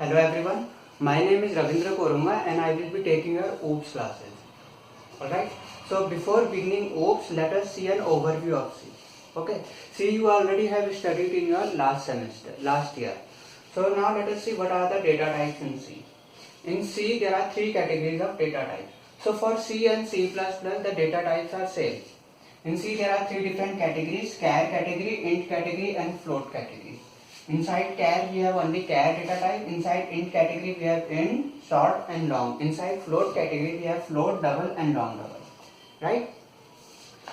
Hello everyone, my name is Ravindra Korunga and I will be taking your OOPS classes. Alright, so before beginning OOPS, let us see an overview of C. Okay, C you already have studied in your last year. So now let us see what are the data types in C. In C there are three categories of data types. So for C and C++ the data types are same. In C there are three different categories: char category, int category and float category. Inside char we have only char data type, inside int category we have int, short and long, inside float category we have float, double and long double, right?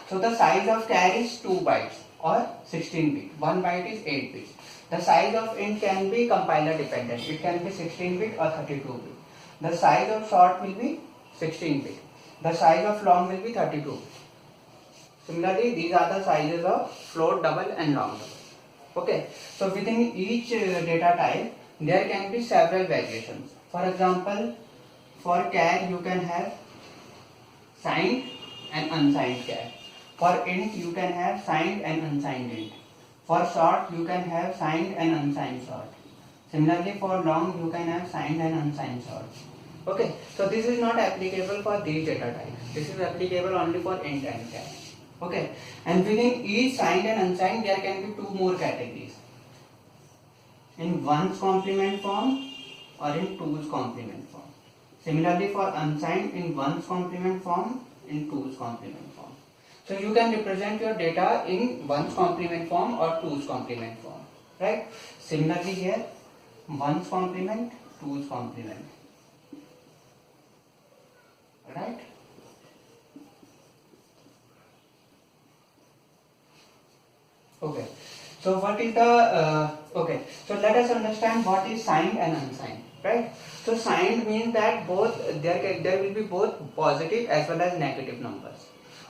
So the size of char is 2 bytes or 16 bit, 1 byte is 8 bits. The size of int can be compiler dependent, it can be 16 bit or 32 bit. The size of short will be 16 bit, the size of long will be 32 bit. Similarly, these are the sizes of float, double and long double. Okay, so within each data type there can be several variations. For example, for char you can have signed and unsigned char. For int you can have signed and unsigned int. For short you can have signed and unsigned short. Similarly, for long you can have signed and unsigned short. Okay, so this is not applicable for these data types. This is applicable only for int and char. Okay, and within each signed and unsigned there can be two more categories, in ones complement form or in twos complement form. Similarly, for unsigned, in ones complement form, in twos complement form. So you can represent your data in ones complement form or twos complement form, right? Similarly here, ones complement, twos complement, right? Okay, so what is the so let us understand what is signed and unsigned, right? So signed means that both there will be both positive as well as negative numbers.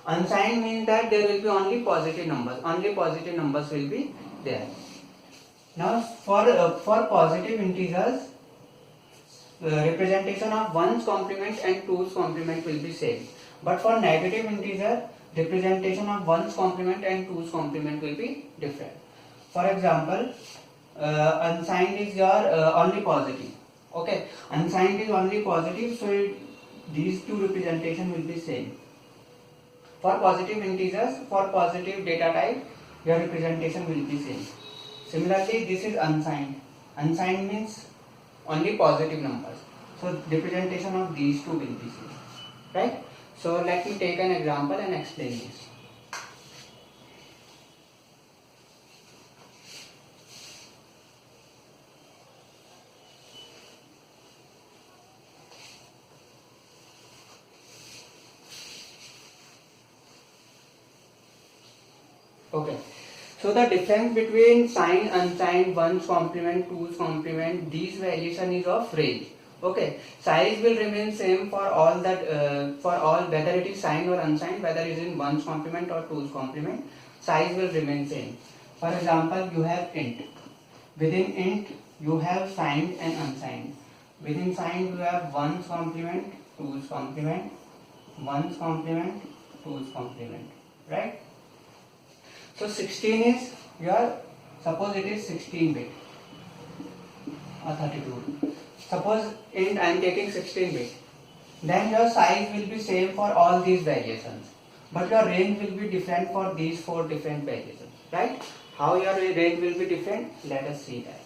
Unsigned means that there will be only positive numbers will be there. Now for positive integers, representation of ones complement and twos complement will be same, but for negative integer representation of ones complement and twos complement will be different. For example, unsigned is your only positive. Okay, unsigned is only positive, so these two representation will be same. For positive integers, for positive data type, your representation will be same. Similarly, this is unsigned. Unsigned means only positive numbers, so representation of these two will be same, right? So let me take an example and explain this. Okay, so the difference between signed, unsigned, ones complement, twos complement, these variation is of range. Okay, size will remain same for all whether it is signed or unsigned, whether it is in ones complement or twos complement, size will remain same. For example, you have int. Within int you have signed and unsigned. Within signed you have ones complement, twos complement, ones complement, twos complement, right? So 16 is your, suppose it is 16 bit or 32. Suppose int I am taking 16 bit, then your size will be same for all these variations, but your range will be different for these four different variations, right? How your range will be different? Let us see that.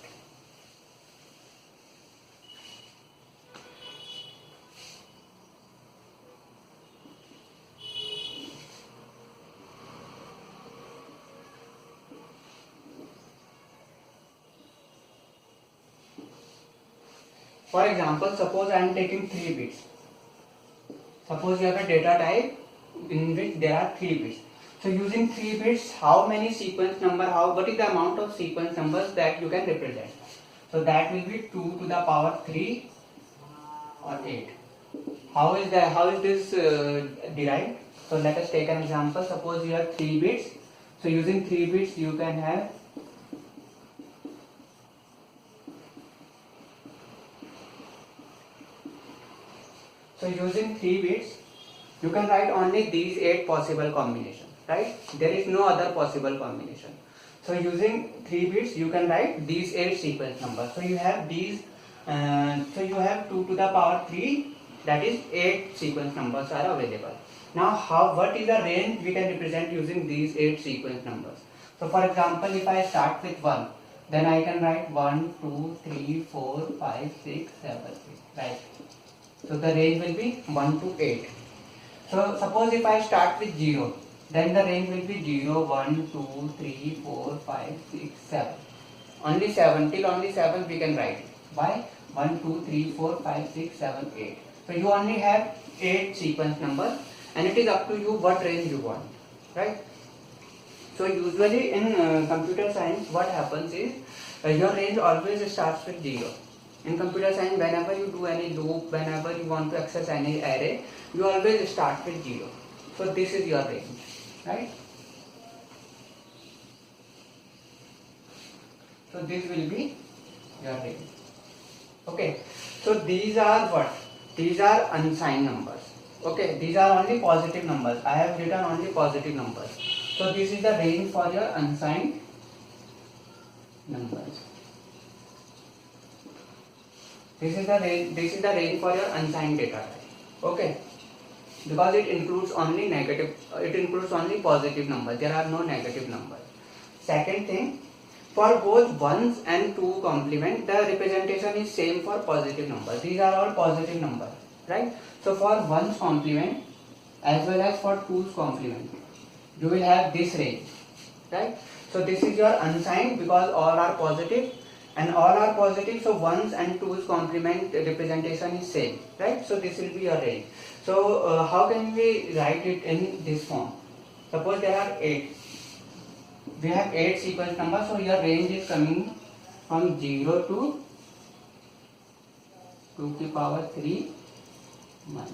For example, suppose I am taking 3 bits. Suppose you have a data type in which there are 3 bits. So using 3 bits, how many sequence number, what is the amount of sequence numbers that you can represent? So that will be 2 to the power 3 or 8. How is this derived? So let us take an example. Suppose you have 3 bits. So using 3 bits you can have using 3 bits, you can write only these 8 possible combinations, right? There is no other possible combination. So using 3 bits, you can write these 8 sequence numbers. So you have these So you have 2 to the power 3, that is 8 sequence numbers are available. Now what is the range we can represent using these 8 sequence numbers? So for example, if I start with 1, then I can write 1, 2, 3, 4, 5, 6, 7, 8, right? So the range will be 1 to 8. So suppose if I start with 0, then the range will be 0, 1, 2, 3, 4, 5, 6, 7. Only 7, till only 7 we can write. Why? 1, 2, 3, 4, 5, 6, 7, 8. So you only have 8 sequence numbers and it is up to you what range you want, right? So usually in computer science what happens is your range always starts with 0. In computer science, whenever you do any loop, whenever you want to access any array, you always start with 0. So this is your range, right? So this will be your range. Okay. So these are what? These are unsigned numbers. Okay. These are only positive numbers. I have written only positive numbers. So this is the range for your unsigned numbers. This is the range for your unsigned data type. Okay. Because it includes only positive numbers. There are no negative numbers. Second thing, for both ones and two complement, the representation is same for positive numbers. These are all positive numbers, right? So for ones complement as well as for twos complement, you will have this range, right? So this is your unsigned because all are positive and all are positive, so ones and twos complement representation is same, right? So this will be your range. So how can we write it in this form? Suppose there are 8. We have 8 sequence numbers, so your range is coming from 0 to 2 to the power 3 minus.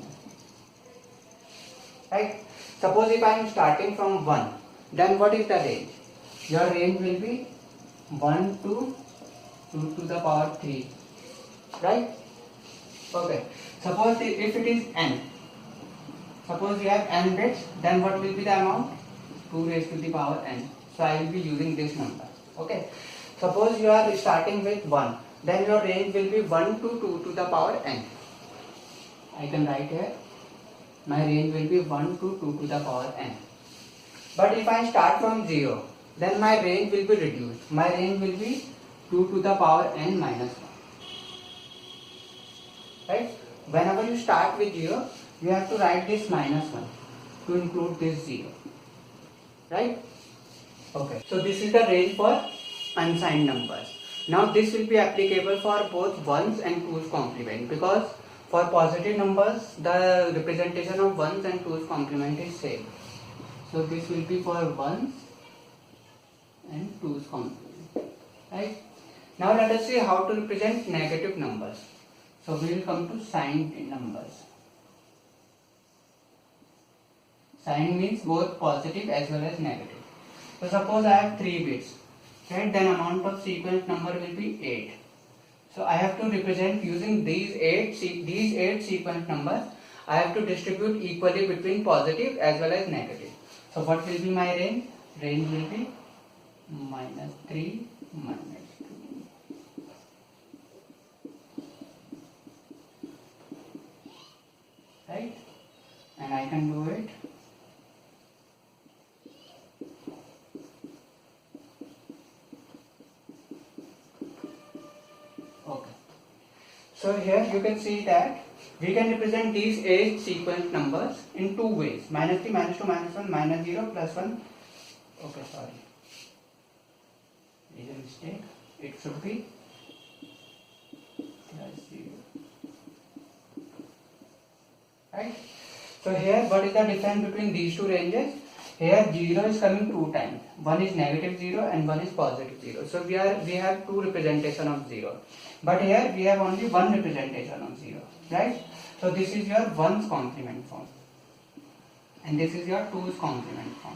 Right? Suppose if I am starting from 1, then what is the range? Your range will be 1 to 2 to the power 3. Right? Okay. Suppose if it is n. Suppose you have n bits, then what will be the amount? 2 raised to the power n. So I will be using this number. Okay. Suppose you are starting with 1, then your range will be 1 to 2 to the power n. I can write here. My range will be 1 to 2 to the power n. But if I start from 0, then my range will be reduced. My range will be 2 to the power n minus 1. Right? Whenever you start with 0, you have to write this minus 1 to include this 0. Right? Okay. So this is the range for unsigned numbers. Now this will be applicable for both ones and twos complement, because for positive numbers the representation of ones and twos complement is same. So this will be for ones and twos complement. Right? Now let us see how to represent negative numbers. So we will come to signed numbers. Signed means both positive as well as negative. So suppose I have 3 bits, right? Then amount of sequence number will be 8. So I have to represent using these 8 sequence numbers. I have to distribute equally between positive as well as negative. So what will be my range? Range will be minus 3 minus 2. Right? And I can do it. Okay. So here you can see that we can represent these 8 sequence numbers in 2 ways. Minus 3, minus 2, minus 1, minus 0, plus 1. Okay, sorry. There is a mistake. It should be plus 0. Right? So here what is the difference between these two ranges? Here 0 is coming 2 times. One is negative 0 and one is positive 0. So we have 2 representation of 0. But here we have only 1 representation of 0. Right? So this is your ones complement form. And this is your twos complement form.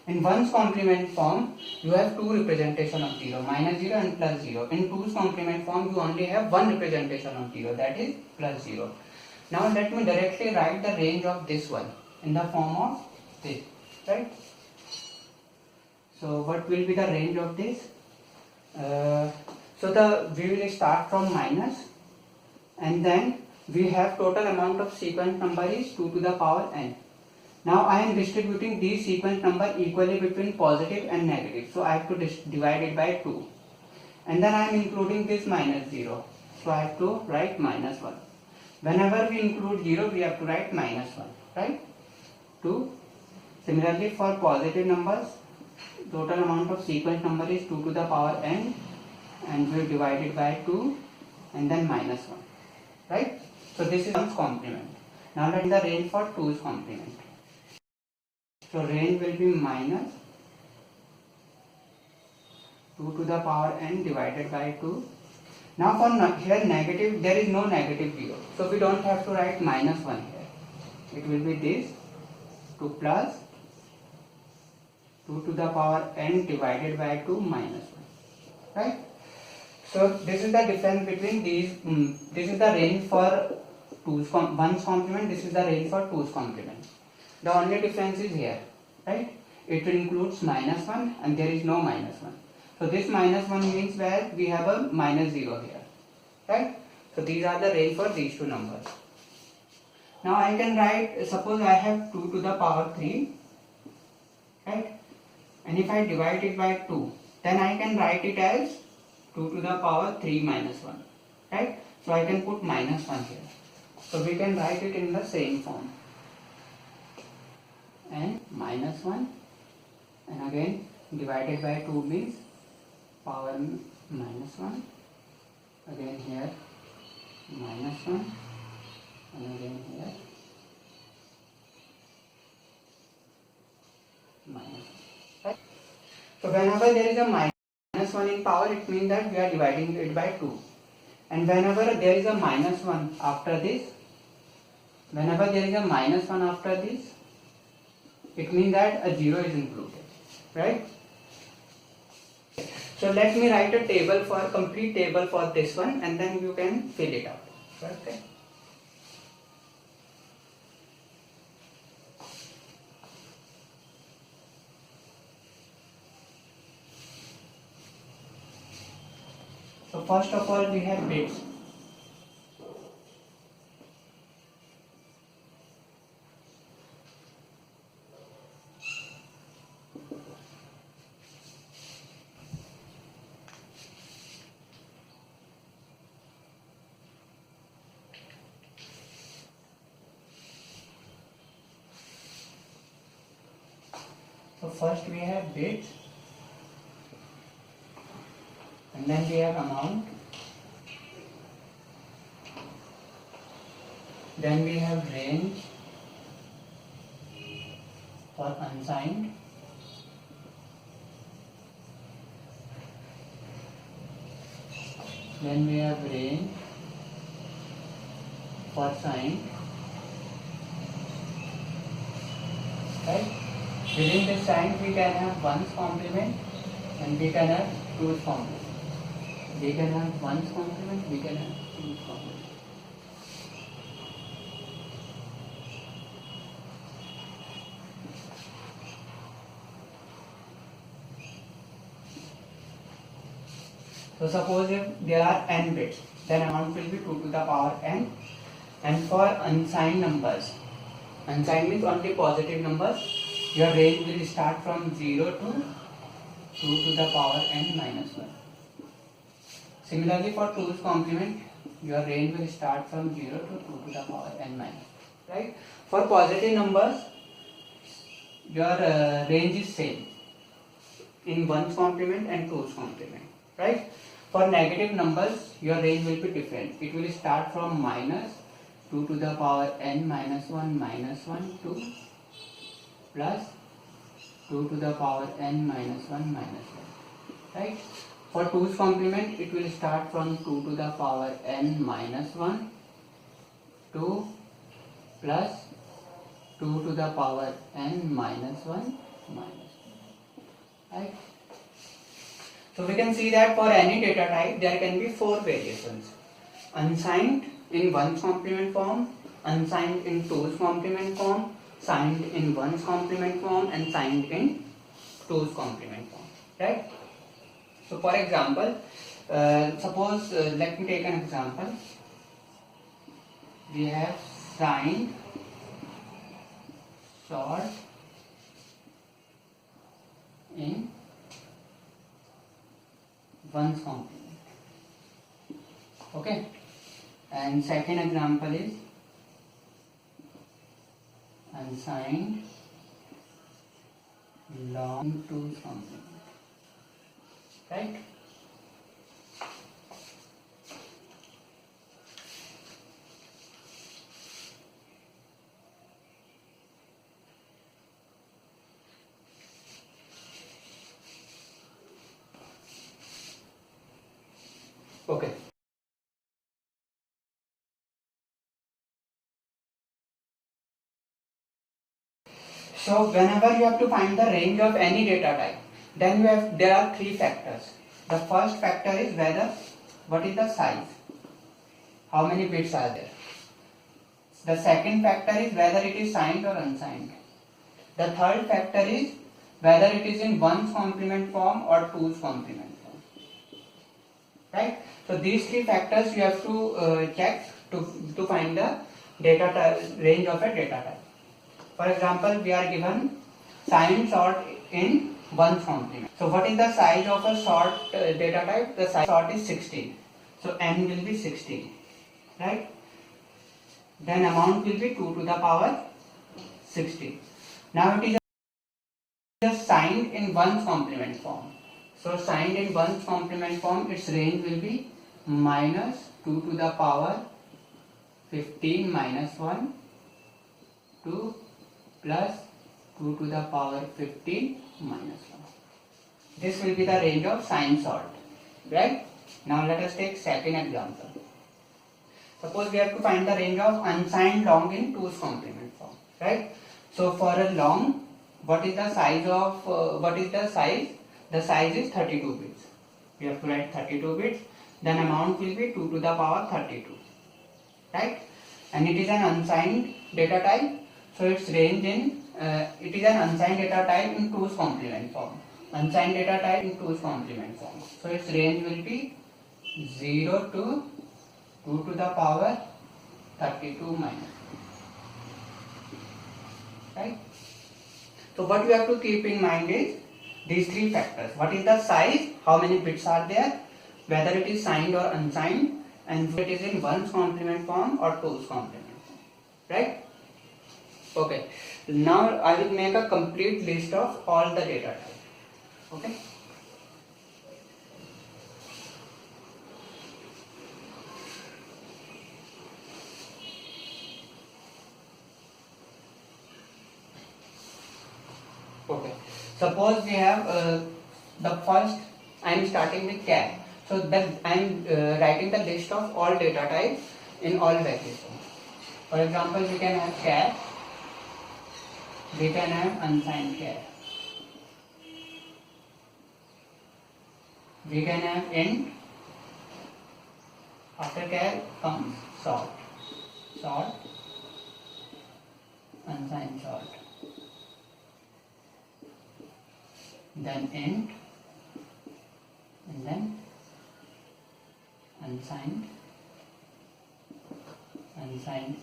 In ones complement form, you have 2 representation of 0, minus 0 and plus 0. In twos complement form, you only have 1 representation of 0, that is plus 0. Now let me directly write the range of this one in the form of this, right? So what will be the range of this? So we will start from minus, and then we have total amount of sequence number is 2 to the power n. Now I am distributing these sequence number equally between positive and negative. So I have to divide it by 2. And then I am including this minus 0. So I have to write minus 1. Whenever we include 0, we have to write minus 1. Right? 2. Similarly for positive numbers, total amount of sequence number is 2 to the power n, and we divide it by 2 and then minus 1. Right? So this is 1's complement. Now let the range for 2's complement. So range will be minus 2 to the power n divided by 2. Now for here negative, there is no negative 0. So we don't have to write minus 1 here. It will be this 2 plus 2 to the power n divided by 2 minus 1. Right? So this is the difference between these. This is the range for 1's complement. This is the range for 2's complement. The only difference is here, right? It includes minus 1 and there is no minus 1. So this minus 1 means where we have a minus 0 here, right? So these are the range for these two numbers. Now I can write, suppose I have 2 to the power 3, right? And if I divide it by 2, then I can write it as 2 to the power 3 minus 1, right? So I can put minus 1 here. So we can write it in the same form. And minus 1, and again divided by 2 means power minus 1, again here minus 1, and again here minus 1. Right? So whenever there is a minus 1 in power, it means that we are dividing it by 2. And whenever there is a minus 1 after this, it means that a 0 is included, right? So let me write a table for complete table for this one, and then you can fill it out. Okay. So first of all we have bits. So first we have bits, and then we have amount, then we have range for unsigned, then we have range for signed, right? Within this sign we can have 1's complement and we can have 2's complement. We can have 1's complement, we can have 2's complement. So suppose if there are n bits, then amount will be 2 to the power n. And for unsigned numbers, unsigned means only positive numbers, your range will start from 0 to 2 to the power n minus 1. Similarly for 2's complement, your range will start from 0 to 2 to the power n minus 1. Right? For positive numbers, your range is same in 1's complement and 2's complement. Right? For negative numbers, your range will be different. It will start from minus 2 to the power n minus 1 to plus 2 to the power n minus 1 minus 1. Right? For 2's complement, it will start from 2 to the power n minus 1 to plus 2 to the power n minus 1 minus 1. Right? So we can see that for any data type, there can be 4 variations. Unsigned in 1's complement form, unsigned in 2's complement form, signed in 1's complement form, and signed in 2's complement form. Right? So for example, Suppose let me take an example. We have sine sort in 1's complement. Okay, and second example is unsigned long 2's complement. Right? Okay. So whenever you have to find the range of any data type, then there are three factors. The first factor is what is the size, how many bits are there. The second factor is whether it is signed or unsigned. The third factor is whether it is in 1's complement form or 2's complement form. Right? So these three factors you have to check to find the data type, range of a data type. For example, we are given signed sort in 1's complement. So what is the size of a sort data type? The size of sort is 16. So n will be 16. Right? Then amount will be 2 to the power 16. Now it is just signed in 1's complement form. So signed in 1's complement form, its range will be minus 2 to the power 15 minus 1 to plus 2 to the power 15 minus 1. This will be the range of signed sort. Right? Now let us take second example. Suppose we have to find the range of unsigned long in 2's complement form. Right? So for a long, what is the size of, The size is 32 bits. We have to write 32 bits. Then amount will be 2 to the power 32. Right? And it is an unsigned data type. So its range it is an unsigned data type in 2's complement form. Unsigned data type in 2's complement form. So its range will be 0 to 2 to the power 32 minus. Right? So what you have to keep in mind is these three factors. What is the size, how many bits are there, whether it is signed or unsigned, and if it is in 1's complement form or 2's complement form. Right? Okay. Now I will make a complete list of all the data types. Okay. Okay. Suppose we have the first, I am starting with char. So that I am writing the list of all data types in all values. For example, we can have char, we can have unsigned char, we can have int, after char comes sort, unsigned sort, then int, and then unsigned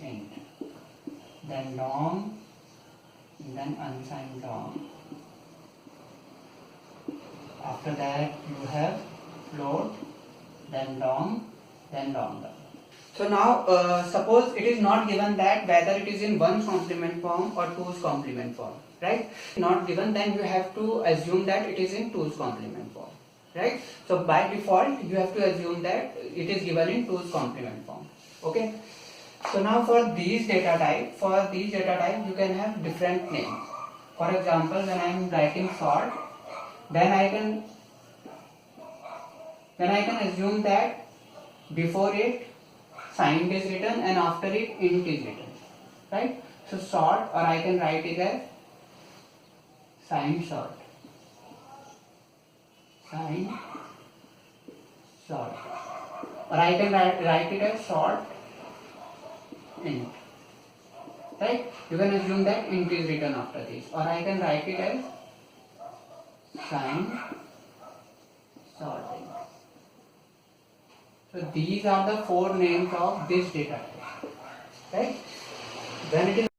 int, then long, and then unsigned long. After that you have float, then long, then longer. So now suppose it is not given that whether it is in 1's complement form or 2's complement form. Right? Not given, then you have to assume that it is in 2's complement form. Right? So by default you have to assume that it is given in 2's complement form. Okay? So now for these data type, you can have different names. For example, when I am writing sort, then I can assume that before it signed is written and after it int is written. Right? So sort, or I can write it as signed sort. Or I can write it as sort int. Right? You can assume that int is written after this. Or I can write it as signed sort int. So these are the four names of this data type, right? When it is